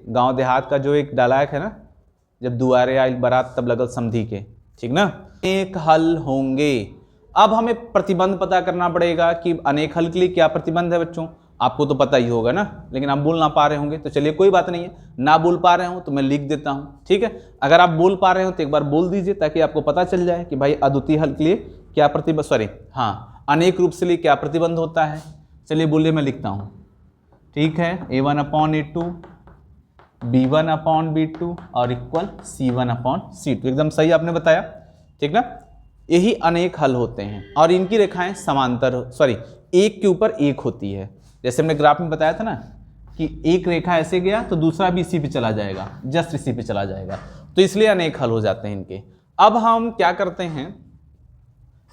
गांव देहात का जो एक डायलॉग है ना, जब दुआरे आइल बारात तब लगल समधी के, ठीक ना। अनेक हल होंगे। अब हमें प्रतिबंध पता करना पड़ेगा कि अनेक हल के लिए क्या प्रतिबंध है बच्चों, आपको तो पता ही होगा ना, लेकिन आप बोल ना पा रहे होंगे तो चलिए कोई बात नहीं है, ना बोल पा रहे हो तो मैं लिख देता हूँ, ठीक है। अगर आप बोल पा रहे हो तो एक बार बोल दीजिए ताकि आपको पता चल जाए कि भाई अद्वितीय हल के लिए क्या प्रतिबंध, अनेक रूप से लिए क्या प्रतिबंध होता है। चलिए बोलिए, मैं लिखता हूँ, ठीक है। A1/A2 B1/B2 और इक्वल C1/C2, एकदम सही आपने बताया, ठीक ना। यही अनेक हल होते हैं और इनकी रेखाएं समांतर एक के ऊपर एक होती है। जैसे हमने ग्राफ में बताया था ना कि एक रेखा ऐसे गया तो दूसरा भी इसी पे चला जाएगा, जस्ट इसी पे चला जाएगा, तो इसलिए अनेक हल हो जाते हैं इनके। अब हम क्या करते हैं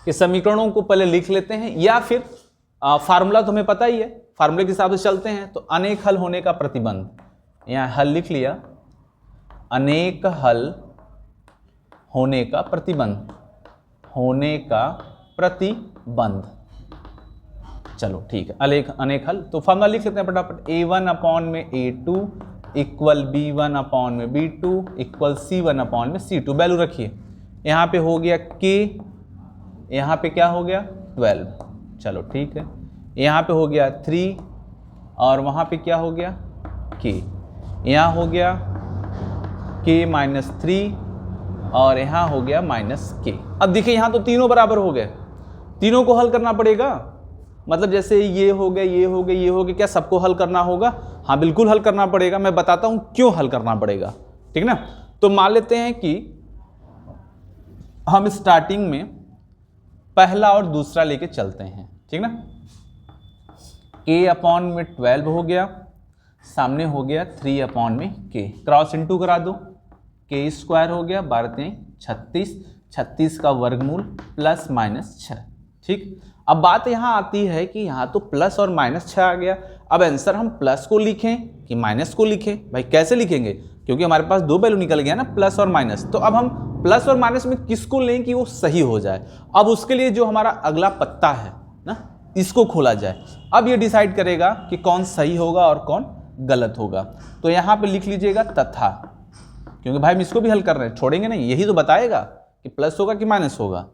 कि समीकरणों को पहले लिख लेते हैं, या फिर फार्मूला तो हमें पता ही है, फार्मूले के हिसाब से चलते हैं। तो अनेक हल होने का प्रतिबंध, यहाँ हल लिख लिया, अनेक हल होने का प्रतिबंध, होने का प्रतिबंध, चलो ठीक है। अनेक हल तो फार्मूला लिख लेते हैं फटाफट। A1/A2 equal B1/B2 equal C1/C2। Value रखिए, यहाँ पे हो गया K, यहाँ पे क्या हो गया 12, चलो ठीक है। यहाँ पे हो गया 3 और वहाँ पे क्या हो गया K, यहाँ हो गया K-3 और यहाँ हो गया -K। अब देखिए यहाँ तो तीनों बराबर हो गए, तीनों को हल करना पड़ेगा। मतलब जैसे ये हो गए, ये हो गए, ये हो गए, क्या सबको हल करना होगा? हाँ बिल्कुल हल करना पड़ेगा। मैं बताता हूँ क्यों हल करना पड़ेगा, ठीक ना। तो मान लेते हैं कि हम स्टार्टिंग में पहला और दूसरा लेके चलते हैं, ठीक ना। K/12 हो गया, सामने हो गया 3/K, क्रॉस इनटू करा दो, K² हो गया 12×36, 36 का वर्गमूल प्लस -6, ठीक। अब बात यहाँ आती है कि यहाँ तो प्लस और -6 आ गया। अब आंसर हम प्लस को लिखें कि माइनस को लिखें? भाई कैसे लिखेंगे, क्योंकि हमारे पास दो वैल्यू निकल गया ना, प्लस और माइनस। तो अब हम प्लस और माइनस में किसको लें कि वो सही हो जाए? अब उसके लिए जो हमारा अगला पत्ता है ना, इसको खोला जाए। अब ये डिसाइड करेगा कि कौन सही होगा और कौन गलत होगा। तो यहाँ पे लिख लीजिएगा तथा, क्योंकि भाई हम इसको भी हल कर रहे हैं, छोड़ेंगे नहीं, यही तो बताएगा कि प्लस होगा कि माइनस होगा।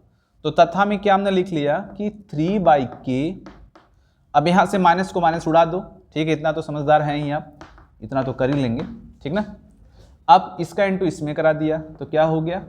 तो तथा में क्या हमने लिख लिया कि 3/K। अब यहाँ से माइनस को माइनस उड़ा दो, ठीक है, इतना तो समझदार हैं ही आप, इतना तो कर ही लेंगे, ठीक ना। अब इसका इंटू इसमें करा दिया तो क्या हो गया